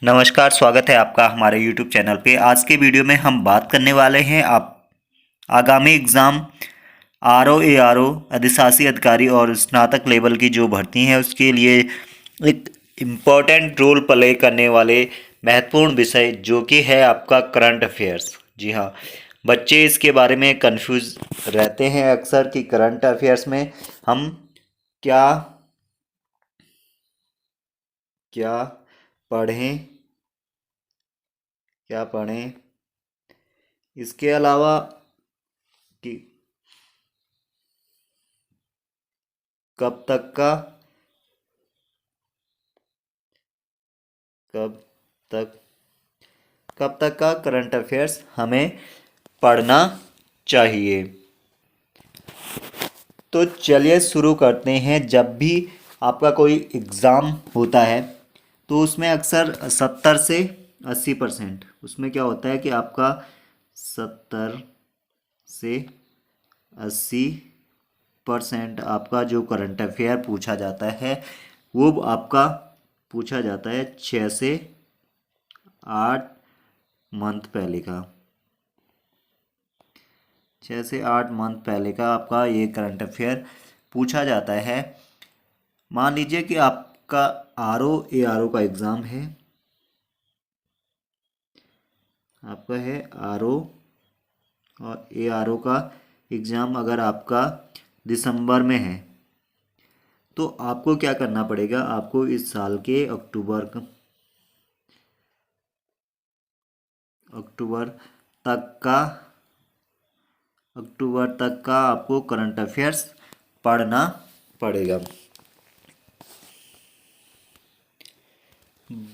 नमस्कार, स्वागत है आपका हमारे YouTube चैनल पे। आज के वीडियो में हम बात करने वाले हैं आप आगामी एग्ज़ाम RO अधिशासी अधिकारी और स्नातक लेवल की जो भर्ती है उसके लिए एक इम्पॉर्टेंट रोल प्ले करने वाले महत्वपूर्ण विषय जो कि है आपका करंट अफेयर्स। जी हाँ, बच्चे इसके बारे में कंफ्यूज रहते हैं अक्सर कि करंट अफेयर्स में हम क्या क्या पढ़ें क्या पढ़ें। इसके अलावा कि कब तक का कब तक कब तक का करंट अफेयर्स हमें पढ़ना चाहिए। तो चलिए शुरू करते हैं। जब भी आपका कोई एग्ज़ाम होता है तो उसमें अक्सर 70 से 80% उसमें क्या होता है कि आपका 70 से 80% आपका जो करंट अफेयर पूछा जाता है वो आपका पूछा जाता है 6 से 8 मंथ पहले का। 6 से 8 मंथ पहले का आपका ये करंट अफेयर पूछा जाता है। मान लीजिए कि आपका RO का एग्ज़ाम है। आपका है RO और ARO का एग्ज़ाम अगर आपका दिसंबर में है तो आपको क्या करना पड़ेगा। आपको इस साल के अक्टूबर तक का आपको करंट अफेयर्स पढ़ना पड़ेगा।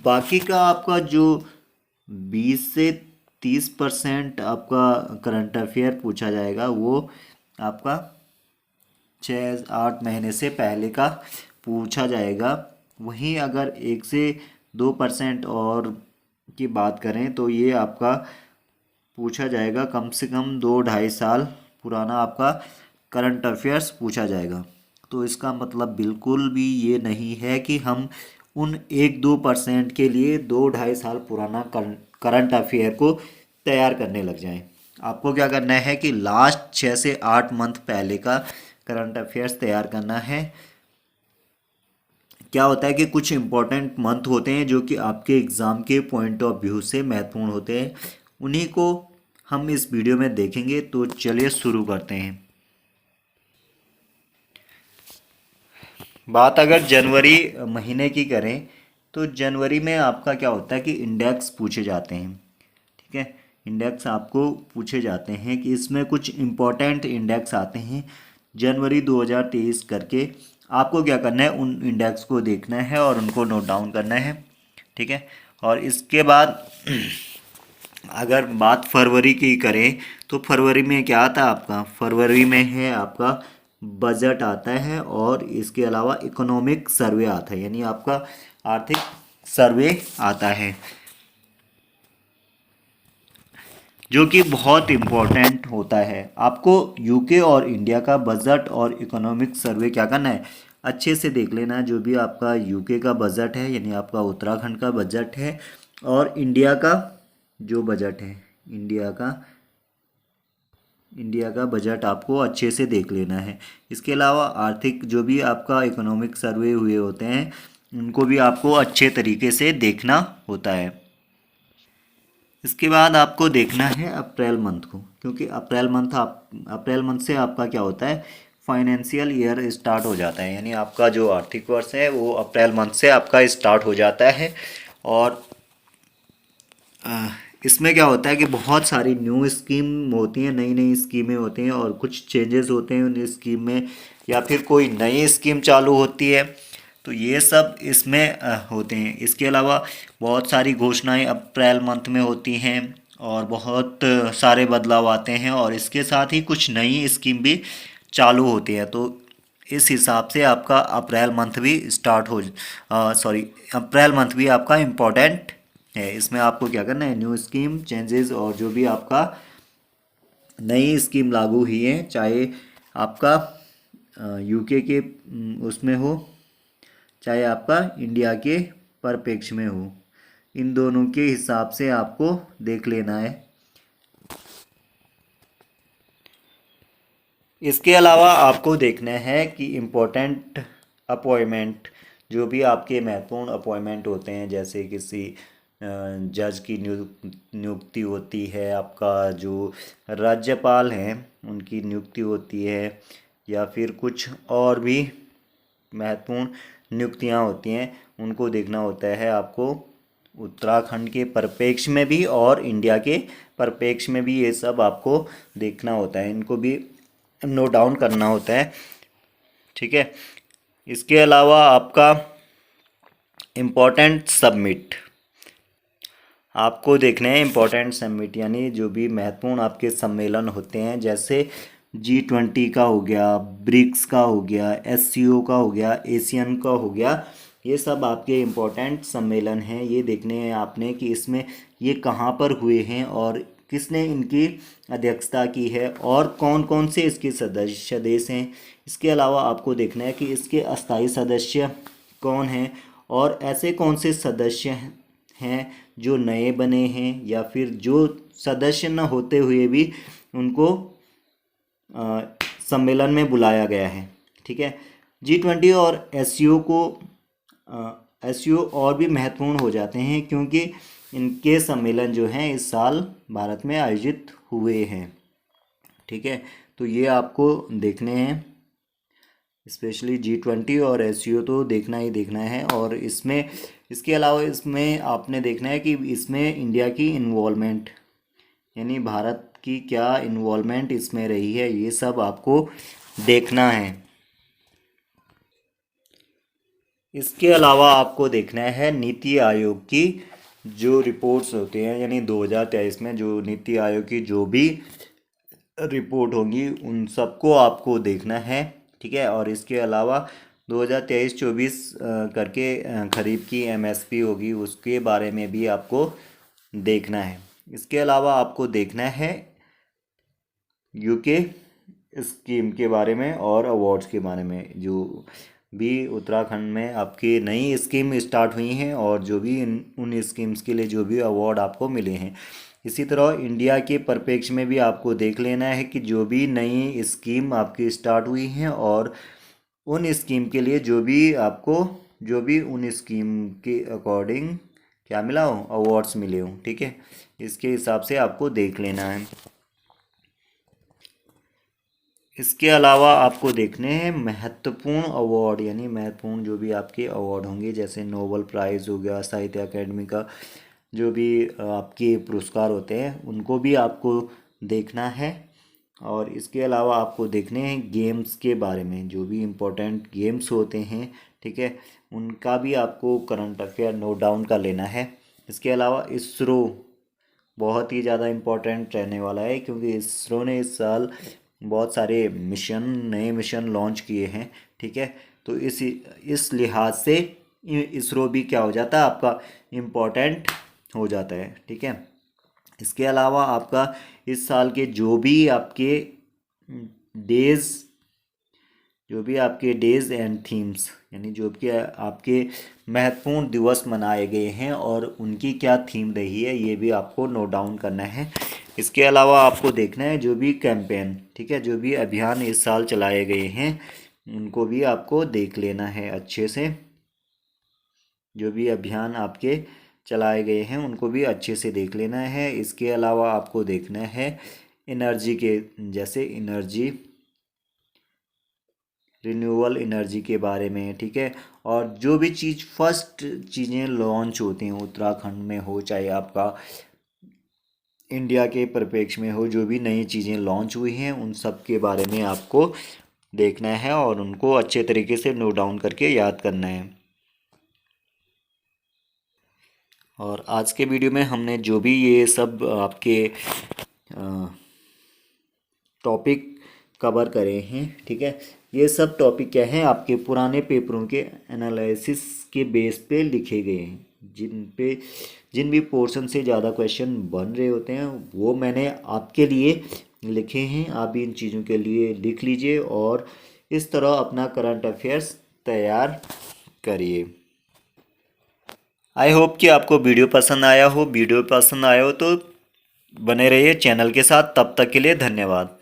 बाकी का आपका जो 20 से 30% आपका करंट अफेयर पूछा जाएगा वो आपका 6 8 महीने से पहले का पूछा जाएगा। वहीं अगर 1 से 2% और की बात करें तो ये आपका पूछा जाएगा कम से कम 2 ढाई साल पुराना आपका करंट अफेयर्स पूछा जाएगा। तो इसका मतलब बिल्कुल भी ये नहीं है कि हम उन 1 2% के लिए 2 ढाई साल पुराना करंट अफेयर को तैयार करने लग जाएं। आपको क्या करना है कि लास्ट 6 से 8 मंथ पहले का करंट अफेयर्स तैयार करना है। क्या होता है कि कुछ इम्पोर्टेंट मंथ होते हैं जो कि आपके एग्ज़ाम के पॉइंट ऑफ व्यू से महत्वपूर्ण होते हैं, उन्हीं को हम इस वीडियो में देखेंगे। तो चलिए शुरू करते हैं। बात अगर जनवरी महीने की करें तो जनवरी में आपका क्या होता है कि इंडेक्स पूछे जाते हैं। ठीक है, इंडेक्स आपको पूछे जाते हैं कि इसमें कुछ इम्पोर्टेंट इंडेक्स आते हैं जनवरी 2023 करके। आपको क्या करना है, उन इंडेक्स को देखना है और उनको नोट डाउन करना है। ठीक है, और इसके बाद अगर बात फरवरी की करें तो फरवरी में क्या आता है आपका, फरवरी में है आपका बजट आता है और इसके अलावा इकोनॉमिक सर्वे आता है, यानी आपका आर्थिक सर्वे आता है जो कि बहुत इम्पोर्टेंट होता है। आपको यूके और इंडिया का बजट और इकोनॉमिक सर्वे क्या करना है, अच्छे से देख लेना। जो भी आपका यूके का बजट है यानी आपका उत्तराखंड का बजट है और इंडिया का जो बजट है, इंडिया का बजट आपको अच्छे से देख लेना है। इसके अलावा आर्थिक जो भी आपका इकोनॉमिक सर्वे हुए होते हैं उनको भी आपको अच्छे तरीके से देखना होता है। इसके बाद आपको देखना है अप्रैल मंथ को, क्योंकि अप्रैल मंथ से आपका क्या होता है, फाइनेंशियल ईयर स्टार्ट हो जाता है, यानी आपका जो आर्थिक वर्ष है वो अप्रैल मंथ से आपका स्टार्ट हो जाता है। और इसमें क्या होता है कि बहुत सारी न्यू स्कीम होती हैं, नई नई स्कीमें होती हैं और कुछ चेंजेस होते हैं उन स्कीम में, या फिर कोई नई स्कीम चालू होती है। तो ये सब इसमें होते हैं। इसके अलावा बहुत सारी घोषणाएं अप्रैल मंथ में होती हैं और बहुत सारे बदलाव आते हैं और इसके साथ ही कुछ नई स्कीम भी चालू होती है। तो इस हिसाब से आपका अप्रैल मंथ भी आपका इम्पोर्टेंट है। इसमें आपको क्या करना है, न्यू स्कीम चेंजेस और जो भी आपका नई स्कीम लागू हुई है, चाहे आपका यूके के उसमें हो, चाहे आपका इंडिया के परिप्रेक्ष्य में हो, इन दोनों के हिसाब से आपको देख लेना है। इसके अलावा आपको देखना है कि इम्पोर्टेंट अपॉइंटमेंट, जो भी आपके महत्वपूर्ण अपॉइंटमेंट होते हैं, जैसे किसी जज की नियुक्ति होती है, आपका जो राज्यपाल हैं उनकी नियुक्ति होती है, या फिर कुछ और भी महत्वपूर्ण नियुक्तियां होती हैं, उनको देखना होता है आपको उत्तराखंड के परिप्रेक्ष्य में भी और इंडिया के परिप्रेक्ष्य में भी। ये सब आपको देखना होता है, इनको भी नोट डाउन करना होता है, ठीक है। इसके अलावा आपका इम्पोर्टेंट सबमिट आपको देखने हैं। इम्पोर्टेंट सबमिट यानी जो भी महत्वपूर्ण आपके सम्मेलन होते हैं, जैसे G20 का हो गया, ब्रिक्स का हो गया, SCO का हो गया, एशियन का हो गया, ये सब आपके इम्पोर्टेंट सम्मेलन हैं। ये देखने हैं आपने कि इसमें ये कहाँ पर हुए हैं और किसने इनकी अध्यक्षता की है और कौन कौन से इसके सदस्य देश हैं। इसके अलावा आपको देखना है कि इसके अस्थायी सदस्य कौन हैं और ऐसे कौन से सदस्य हैं जो नए बने हैं या फिर जो सदस्य न होते हुए भी उनको सम्मेलन में बुलाया गया है, ठीक है। G20 और SCO और भी महत्वपूर्ण हो जाते हैं क्योंकि इनके सम्मेलन जो हैं इस साल भारत में आयोजित हुए हैं, ठीक है। तो ये आपको देखने हैं, स्पेशली G20 और SCO तो देखना ही देखना है। और इसमें इसके अलावा इसमें आपने देखना है कि इसमें इंडिया की इन्वॉल्वमेंट यानी भारत की क्या इन्वॉल्वमेंट इसमें रही है, ये सब आपको देखना है। इसके अलावा आपको देखना है नीति आयोग की जो रिपोर्ट्स होती हैं, यानी 2023 में जो नीति आयोग की जो भी रिपोर्ट होंगी उन सबको आपको देखना है, ठीक है। और इसके अलावा 2023-24 करके खरीफ की MSP होगी, उसके बारे में भी आपको देखना है। इसके अलावा आपको देखना है UK स्कीम के बारे में और अवार्ड्स के बारे में, जो भी उत्तराखंड में आपकी नई स्कीम स्टार्ट हुई हैं और जो भी उन स्कीम्स के लिए जो भी अवार्ड आपको मिले हैं। इसी तरह इंडिया के परिप्रेक्ष्य में भी आपको देख लेना है कि जो भी नई स्कीम आपकी स्टार्ट हुई हैं और उन स्कीम के लिए जो भी उन स्कीम के अकॉर्डिंग क्या मिला हो, अवार्ड्स मिले हों, ठीक है। इसके हिसाब से आपको देख लेना है। इसके अलावा आपको देखने हैं महत्वपूर्ण अवार्ड, यानी महत्वपूर्ण जो भी आपके अवार्ड होंगे, जैसे नोबेल प्राइज़ हो गया, साहित्य अकेडमी का जो भी आपके पुरस्कार होते हैं उनको भी आपको देखना है। और इसके अलावा आपको देखने हैं गेम्स के बारे में, जो भी इम्पोर्टेंट गेम्स होते हैं, ठीक है, उनका भी आपको करंट अफेयर नोट डाउन कर लेना है। इसके अलावा इसरो बहुत ही ज़्यादा इम्पोर्टेंट रहने वाला है क्योंकि इसरो ने इस साल बहुत सारे नए मिशन लॉन्च किए हैं, ठीक है। तो इस लिहाज से इसरो भी क्या हो जाता है, आपका इम्पोर्टेंट हो जाता है, ठीक है। इसके अलावा आपका इस साल के डेज जो भी आपके डेज एंड थीम्स, यानी जो भी आपके महत्वपूर्ण दिवस मनाए गए हैं और उनकी क्या थीम रही है, ये भी आपको नोट डाउन करना है। इसके अलावा आपको देखना है जो भी कैंपेन, ठीक है, जो भी अभियान इस साल चलाए गए हैं उनको भी आपको देख लेना है अच्छे से। जो भी अभियान आपके चलाए गए हैं उनको भी अच्छे से देख लेना है। इसके अलावा आपको देखना है एनर्जी के, जैसे रिन्यूएबल एनर्जी के बारे में, ठीक है। और जो भी चीज़ फर्स्ट चीज़ें लॉन्च होती हैं उत्तराखंड में हो, चाहे आपका इंडिया के परिप्रेक्ष्य में हो, जो भी नई चीज़ें लॉन्च हुई हैं उन सब के बारे में आपको देखना है और उनको अच्छे तरीके से नोट डाउन करके याद करना है। और आज के वीडियो में हमने जो भी ये सब आपके टॉपिक कवर करे हैं, ठीक है, ये सब टॉपिक क्या हैं, आपके पुराने पेपरों के एनालिसिस के बेस पे लिखे गए हैं, जिन भी पोर्शन से ज़्यादा क्वेश्चन बन रहे होते हैं वो मैंने आपके लिए लिखे हैं। आप इन चीज़ों के लिए लिख लीजिए और इस तरह अपना करंट अफेयर्स तैयार करिए। आई होप कि आपको वीडियो पसंद आया हो। वीडियो पसंद आया हो तो बने रहिए चैनल के साथ। तब तक के लिए धन्यवाद।